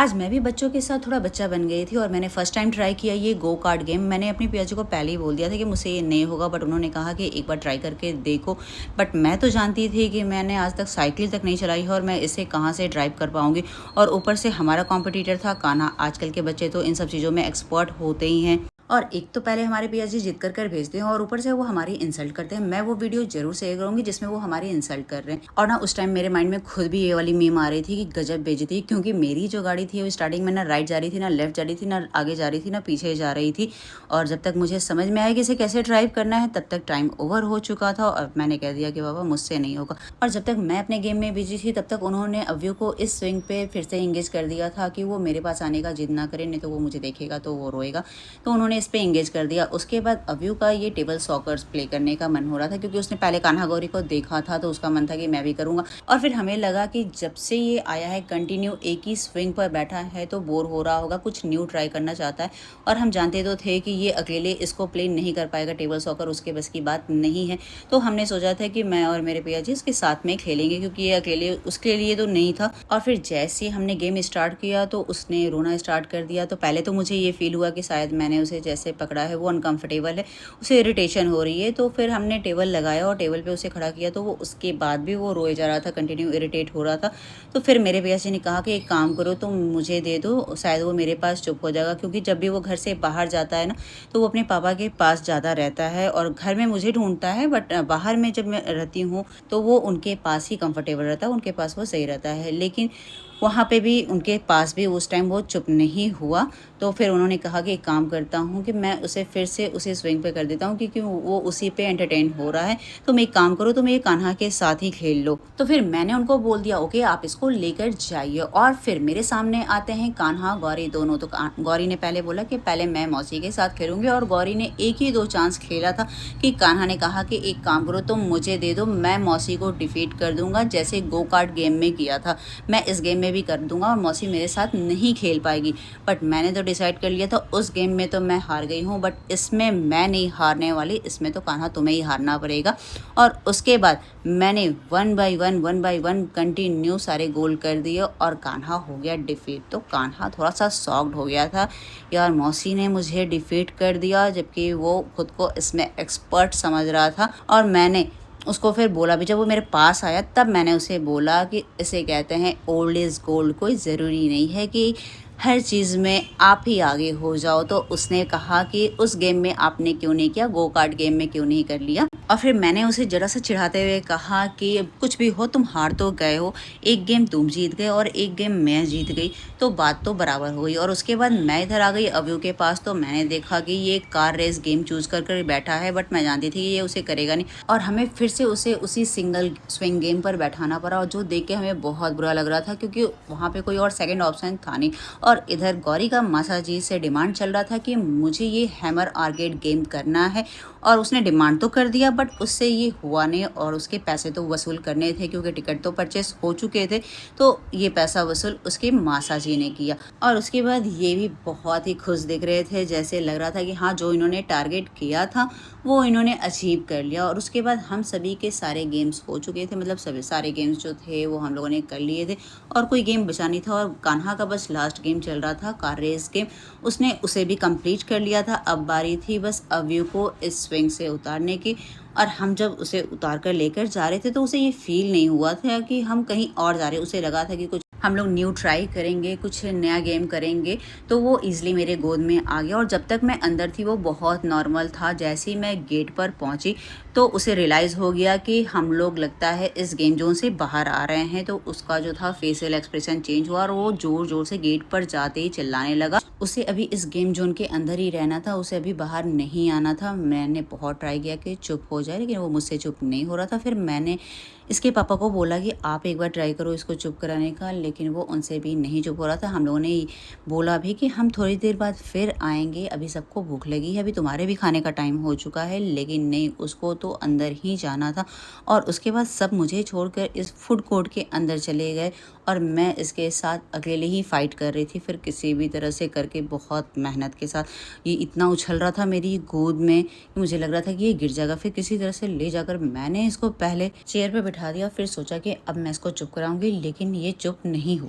आज मैं भी बच्चों के साथ थोड़ा बच्चा बन गई थी और मैंने फर्स्ट टाइम ट्राई किया ये गो कार्ट गेम। मैंने अपनी पियाजी को पहले ही बोल दिया था कि मुझसे ये नहीं होगा, बट उन्होंने कहा कि एक बार ट्राई करके देखो। बट मैं तो जानती थी कि मैंने आज तक साइकिल तक नहीं चलाई है और मैं इसे कहाँ से ड्राइव कर पाऊँगी। और ऊपर से हमारा कॉम्पिटिटर था कान्हा। आजकल के बच्चे तो इन सब चीज़ों में एक्सपर्ट होते ही हैं। और एक तो पहले हमारे पियाजी जिद कर भेजते हैं और ऊपर से वो हमारी इंसल्ट करते हैं। मैं वो वीडियो जरूर शेयर करूंगी जिसमें वो हमारी इंसल्ट कर रहे हैं। और ना उस टाइम मेरे माइंड में खुद भी ये वाली मीम आ रही थी कि गजब बेइज्जती, क्योंकि मेरी जो गाड़ी थी वो स्टार्टिंग में ना राइट जा रही थी, ना लेफ्ट जा रही थी, ना आगे जा रही थी, ना पीछे जा रही थी। और जब तक मुझे समझ में आया कि इसे कैसे ड्राइव करना है तब तक टाइम ओवर हो चुका था और मैंने कह दिया कि बाबा मुझसे नहीं होगा। और जब तक मैं अपने गेम में बिजी थी तब तक उन्होंने अव्यू को इस स्विंग पे फिर से इंगेज कर दिया था कि वो मेरे पास आने का जिद ना करे, नहीं तो वो मुझे देखेगा तो वो रोएगा। तो उन्होंने इस पे इंगेज कर दिया। उसके बाद अव्यू का ये टेबल सॉकर्स प्ले करने का मन हो रहा था, क्योंकि उसने पहले कान्हा गौरी को देखा था तो उसका मन था कि मैं भी करूंगा। और फिर हमें लगा कि जब से ये आया है कंटिन्यू एक ही स्विंग पर बैठा है तो बोर हो रहा होगा, कुछ न्यू ट्राई करना चाहता है। और हम जानते तो थे कि ये अकेले इसको प्ले नहीं कर पाएगा, टेबल सॉकर उसके बस की बात नहीं है। तो हमने सोचा था कि मैं और मेरे भैया जी इसके साथ में खेलेंगे, क्योंकि ये अकेले उसके लिए तो नहीं था। और फिर जैसे हमने गेम स्टार्ट किया तो उसने रोना स्टार्ट कर दिया। तो पहले तो मुझे ये फील हुआ कि शायद मैंने उसे जैसे पकड़ा है वो अनकंफर्टेबल है, उसे इरिटेशन हो रही है। तो फिर हमने टेबल लगाया और टेबल पे उसे खड़ा किया, तो वो उसके बाद भी वो रोए जा रहा था, कंटिन्यू इरिटेट हो रहा था। तो फिर मेरे भैया जी ने कहा कि एक काम करो तुम मुझे दे दो, शायद वो मेरे पास चुप हो जाएगा। क्योंकि जब भी वो घर से बाहर जाता है ना तो वो अपने पापा के पास ज़्यादा रहता है और घर में मुझे ढूंढता है, बट बाहर में जब मैं रहती हूँ तो वो उनके पास ही कंफर्टेबल रहता है, उनके पास वो सही रहता है। लेकिन वहाँ पे भी उनके पास भी उस टाइम वो चुप नहीं हुआ। तो फिर उन्होंने कहा कि एक काम करता हूँ कि मैं उसे फिर से उसी स्विंग पे कर देता हूँ, क्योंकि वो उसी पे एंटरटेन हो रहा है। तुम एक काम करो, तुम ये कान्हा के साथ ही खेल लो। तो फिर मैंने उनको बोल दिया ओके आप इसको लेकर जाइए। और फिर मेरे सामने आते हैं कान्हा गौरी दोनों। तो गौरी ने पहले बोला कि पहले मैं मौसी के साथ खेलूंगी, और गौरी ने एक ही दो चांस खेला था कि कान्हा ने कहा कि एक काम करो तुम मुझे दे दो, मैं मौसी को डिफीट कर दूंगा जैसे गो कार्ट गेम में किया था, मैं इस गेम में भी कर दूंगा और मौसी मेरे साथ नहीं खेल पाएगी। बट मैंने तो डिसाइड कर लिया था उस गेम में तो मैं हार गई हूँ, बट इसमें मैं नहीं हारने वाली, इसमें तो कान्हा तुम्हें ही हारना पड़ेगा। और उसके बाद मैंने वन बाय वन कंटिन्यू सारे गोल कर दिए और कान्हा हो गया डिफीट। तो कान्हा थोड़ा सा शॉक्ड हो गया था, यार मौसी ने मुझे डिफीट कर दिया, जबकि वो खुद को इसमें एक्सपर्ट समझ रहा था। और मैंने उसको फिर बोला भी, जब वो मेरे पास आया तब मैंने उसे बोला कि इसे कहते हैं ओल्ड इज़ गोल्ड, कोई ज़रूरी नहीं है कि हर चीज़ में आप ही आगे हो जाओ। तो उसने कहा कि उस गेम में आपने क्यों नहीं किया, गो कार्ट गेम में क्यों नहीं कर लिया। और फिर मैंने उसे जरा सा चिढ़ाते हुए कहा कि कुछ भी हो तुम हार तो गए हो, एक गेम तुम जीत गए और एक गेम मैं जीत गई, तो बात तो बराबर हो गई। और उसके बाद मैं इधर आ गई अव्यू के पास। तो मैंने देखा कि ये कार रेस गेम चूज कर बैठा है, बट मैं जानती थी कि ये उसे करेगा नहीं। और हमें फिर से उसे उसी सिंगल स्विंग गेम पर बैठाना पड़ा, और जो देख के हमें बहुत बुरा लग रहा था, क्योंकि वहाँ पे कोई और सेकंड ऑप्शन था नहीं। और इधर गौरी का मासा जी से डिमांड चल रहा था कि मुझे ये हैमर आर्केड गेम करना है। और उसने डिमांड तो कर दिया, बट उससे ये हुआ नहीं, और उसके पैसे तो वसूल करने थे क्योंकि टिकट तो परचेस हो चुके थे। तो ये पैसा वसूल उसके मासा जी ने किया। और उसके बाद ये भी बहुत ही खुश दिख रहे थे, जैसे लग रहा था कि हाँ जो इन्होंने टारगेट किया था वो इन्होंने अचीव कर लिया। और उसके बाद हम सभी के सारे गेम्स हो चुके थे, मतलब सभी सारे गेम्स जो थे वो हम लोगों ने कर लिए थे और कोई गेम बचा नहीं था। और कान्हा का बस लास्ट गेम चल रहा था, कार रेस गेम, उसने उसे भी कंप्लीट कर लिया था। अब बारी थी बस अव्यू को इस स्विंग से उतारने की। और हम जब उसे उतार कर लेकर जा रहे थे तो उसे ये फील नहीं हुआ था कि हम कहीं और जा रहे हैं। उसे लगा था कि कुछ हम लोग न्यू ट्राई करेंगे, कुछ नया गेम करेंगे। तो वो ईजिली मेरे गोद में आ गया। और जब तक मैं अंदर थी वो बहुत नॉर्मल था। जैसे ही मैं गेट पर पहुंची तो उसे रियलाइज़ हो गया कि हम लोग लगता है इस गेम जोन से बाहर आ रहे हैं। तो उसका जो था फेशियल एक्सप्रेशन चेंज हुआ और वो जोर जोर से गेट पर जाते ही चिल्लाने लगा। उसे अभी इस गेम जोन के अंदर ही रहना था, उसे अभी बाहर नहीं आना था। मैंने बहुत ट्राई किया कि चुप हो जाए, लेकिन वो मुझसे चुप नहीं हो रहा था। फिर मैंने इसके पापा को बोला कि आप एक बार ट्राई करो इसको चुप कराने का, लेकिन वो उनसे भी नहीं चुप हो रहा था। हम लोगों ने बोला भी कि हम थोड़ी देर बाद फिर आएंगे, अभी सबको भूख लगी है, अभी तुम्हारे भी खाने का टाइम हो चुका है। लेकिन नहीं, उसको तो अंदर ही जाना था। और उसके बाद सब मुझे छोड़कर इस फूड कोर्ट के अंदर चले गए और मैं इसके साथ अकेले ही फाइट कर रही थी। फिर किसी भी तरह से करके बहुत मेहनत के साथ ये इतना उछल रहा था मेरी गोद में कि मुझे लग रहा था कि ये गिर जाएगा। फिर किसी तरह से ले जाकर मैंने इसको पहले चेयर पे बिठा दिया, फिर सोचा कि अब मैं इसको चुप कराऊंगी, लेकिन ये चुप नहीं हुआ।